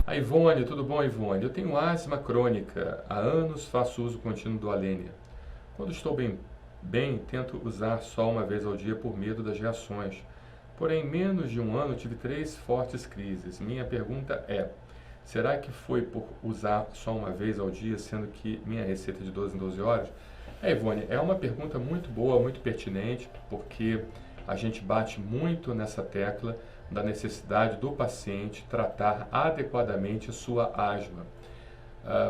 A Ivone, tudo bom, Ivone? Eu tenho asma crônica. Há anos faço uso contínuo do Alenia. Quando estou bem, tento usar só uma vez ao dia por medo das reações. Porém, em menos de um ano tive 3 fortes crises. Minha pergunta é: será que foi por usar só uma vez ao dia, sendo que minha receita é de 12 em 12 horas? Ivone, é uma pergunta muito boa, muito pertinente, porque a gente bate muito nessa tecla da necessidade do paciente tratar adequadamente sua asma.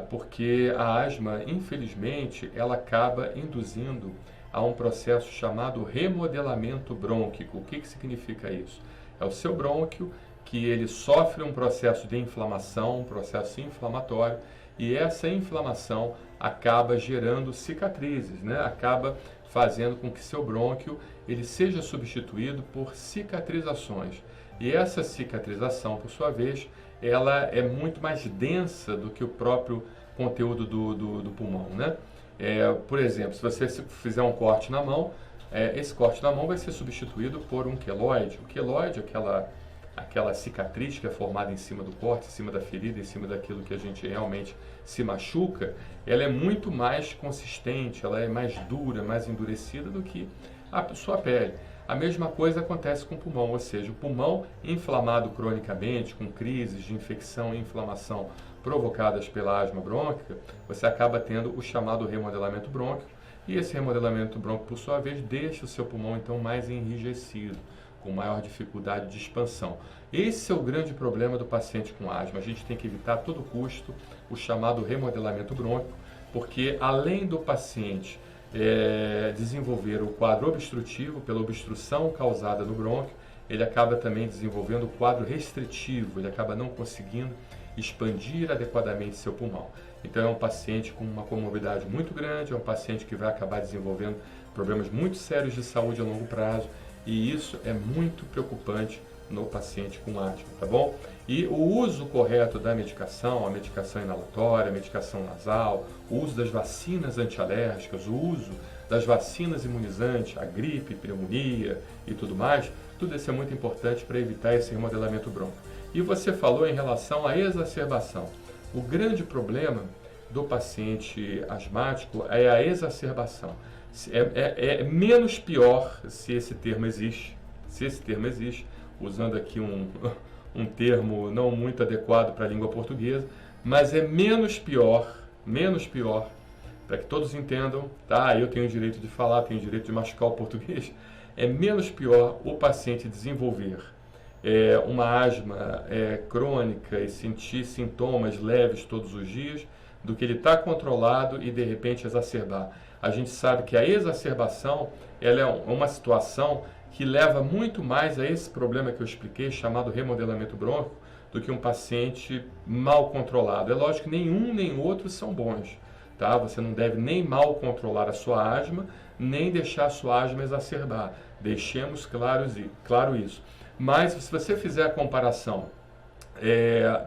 Porque a asma, infelizmente, ela acaba induzindo a um processo chamado remodelamento brônquico. O que significa isso? É o seu brônquio que ele sofre um processo de inflamação, um processo inflamatório, e essa inflamação acaba gerando cicatrizes, né? Acaba fazendo com que seu brônquio ele seja substituído por cicatrizações. E essa cicatrização, por sua vez, ela é muito mais densa do que o próprio conteúdo do pulmão, né? Por exemplo, se você fizer um corte na mão, esse corte na mão vai ser substituído por um queloide. O queloide, aquela cicatriz que é formada em cima do corte, em cima da ferida, em cima daquilo que a gente realmente se machuca, ela é muito mais consistente, ela é mais dura, mais endurecida do que a sua pele. A mesma coisa acontece com o pulmão, ou seja, o pulmão inflamado cronicamente, com crises de infecção e inflamação provocadas pela asma brônquica, você acaba tendo o chamado remodelamento brônquico, e esse remodelamento brônquico, por sua vez, deixa o seu pulmão então mais enrijecido, com maior dificuldade de expansão. Esse é o grande problema do paciente com asma. A gente tem que evitar a todo custo o chamado remodelamento brônquico, porque além do paciente desenvolver o quadro obstrutivo pela obstrução causada no brônquio, ele acaba também desenvolvendo o quadro restritivo, ele acaba não conseguindo expandir adequadamente seu pulmão. Então é um paciente com uma comorbidade muito grande, é um paciente que vai acabar desenvolvendo problemas muito sérios de saúde a longo prazo, e isso é muito preocupante no paciente com asma, tá bom? E o uso correto da medicação, a medicação inalatória, a medicação nasal, o uso das vacinas antialérgicas, o uso das vacinas imunizantes, a gripe, pneumonia e tudo mais, tudo isso é muito importante para evitar esse remodelamento brônquico. E você falou em relação à exacerbação. O grande problema do paciente asmático é a exacerbação. É menos pior, se esse termo existe, usando aqui um termo não muito adequado para a língua portuguesa, mas é menos pior, para que todos entendam, tá? Eu tenho o direito de falar, tenho o direito de machucar o português, é menos pior o paciente desenvolver uma asma crônica e sentir sintomas leves todos os dias, do que ele estar controlado e de repente exacerbar. A gente sabe que a exacerbação ela é uma situação que leva muito mais a esse problema que eu expliquei, chamado remodelamento brônquico, do que um paciente mal controlado. É lógico que nenhum nem outro são bons, tá? Você não deve nem mal controlar a sua asma, nem deixar a sua asma exacerbar. Deixemos claro isso. Mas se você fizer a comparação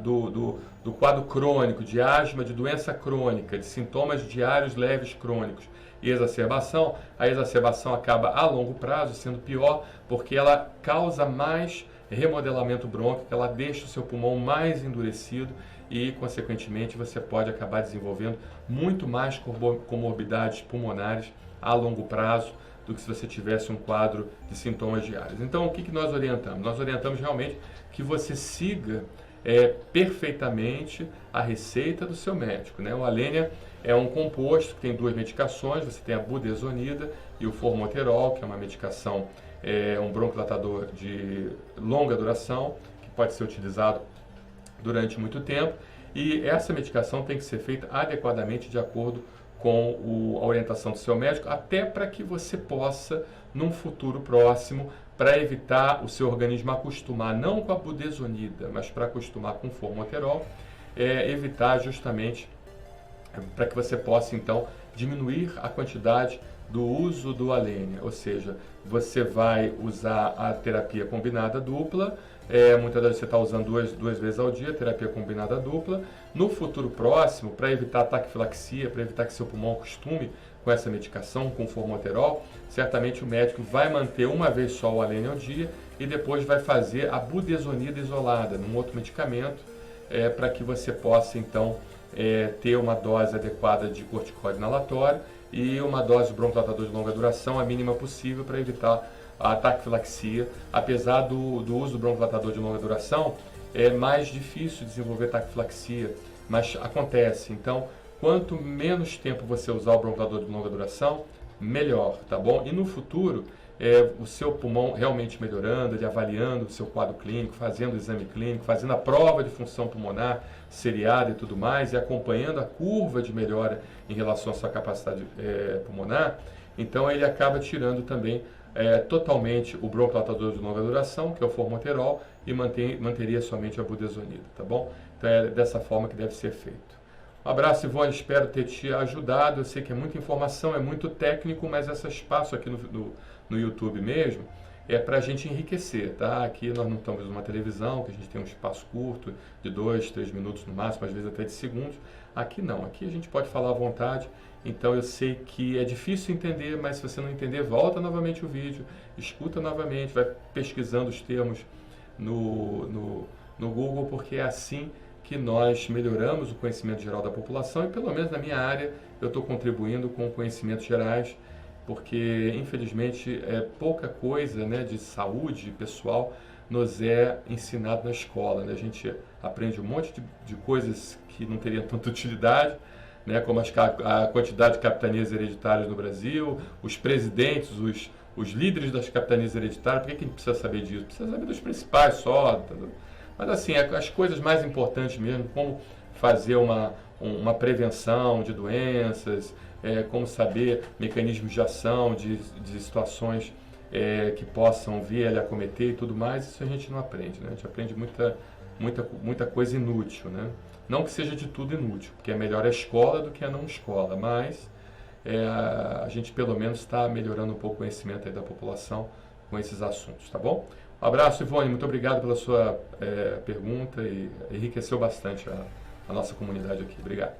do quadro crônico, de asma, de doença crônica, de sintomas diários leves crônicos e exacerbação, a exacerbação acaba a longo prazo sendo pior, porque ela causa mais remodelamento brônquico, ela deixa o seu pulmão mais endurecido e, consequentemente, você pode acabar desenvolvendo muito mais comorbidades pulmonares a longo prazo do que se você tivesse um quadro de sintomas diários. Então, o que nós orientamos? Nós orientamos realmente que você siga perfeitamente a receita do seu médico, né? O Alenia é um composto que tem 2 medicações, você tem a budesonida e o formoterol, que é uma medicação, um broncodilatador de longa duração, que pode ser utilizado durante muito tempo, e essa medicação tem que ser feita adequadamente de acordo com a orientação do seu médico, até para que você possa, num futuro próximo, para evitar o seu organismo acostumar não com a budesonida, mas para acostumar com o formoterol, evitar justamente para que você possa então diminuir a quantidade do uso do Alenia, ou seja, você vai usar a terapia combinada dupla, muitas vezes você está usando duas vezes ao dia, terapia combinada dupla. No futuro próximo, para evitar taquifilaxia, para evitar que seu pulmão acostume com essa medicação, com formoterol, certamente o médico vai manter uma vez só o Alenia ao dia e depois vai fazer a budesonida isolada, num outro medicamento, para que você possa, então, ter uma dose adequada de corticoide inalatório e uma dose de broncodilatador de longa duração, a mínima possível, para evitar a taquifilaxia. Apesar do uso do broncodilatador de longa duração, é mais difícil desenvolver taquifilaxia, mas acontece. Então, quanto menos tempo você usar o broncodilatador de longa duração, melhor, tá bom? E no futuro, o seu pulmão realmente melhorando, ele avaliando o seu quadro clínico, fazendo o exame clínico, fazendo a prova de função pulmonar seriada e tudo mais, e acompanhando a curva de melhora em relação à sua capacidade pulmonar, então ele acaba tirando também totalmente o broncodilatador de longa duração, que é o formoterol, e manteria somente a budesonida, tá bom? Então é dessa forma que deve ser feito. Um abraço, Ivone, espero ter te ajudado. Eu sei que é muita informação, é muito técnico, mas esse espaço aqui no YouTube mesmo é para a gente enriquecer, tá? Aqui nós não estamos numa televisão, que a gente tem um espaço curto, de 2, 3 minutos no máximo, às vezes até de segundos. Aqui não, aqui a gente pode falar à vontade. Então eu sei que é difícil entender, mas se você não entender, volta novamente o vídeo, escuta novamente, vai pesquisando os termos no Google, porque é assim que nós melhoramos o conhecimento geral da população, e pelo menos na minha área eu estou contribuindo com conhecimentos gerais, porque infelizmente pouca coisa, né, de saúde pessoal nos é ensinado na escola, né? A gente aprende um monte de coisas que não teriam tanta utilidade, né, como a quantidade de capitanias hereditárias no Brasil, os presidentes, os líderes das capitanias hereditárias. Por que a gente precisa saber disso? Precisa saber dos principais só, tá? Mas assim, as coisas mais importantes mesmo, como fazer uma prevenção de doenças, como saber mecanismos de ação de situações que possam vir a lhe acometer e tudo mais, isso a gente não aprende, né? A gente aprende muita coisa inútil, né? Não que seja de tudo inútil, porque é melhor a escola do que a não escola, mas a gente pelo menos está melhorando um pouco o conhecimento aí da população com esses assuntos, tá bom? Um abraço, Ivone, muito obrigado pela sua pergunta, e enriqueceu bastante a nossa comunidade aqui. Obrigado.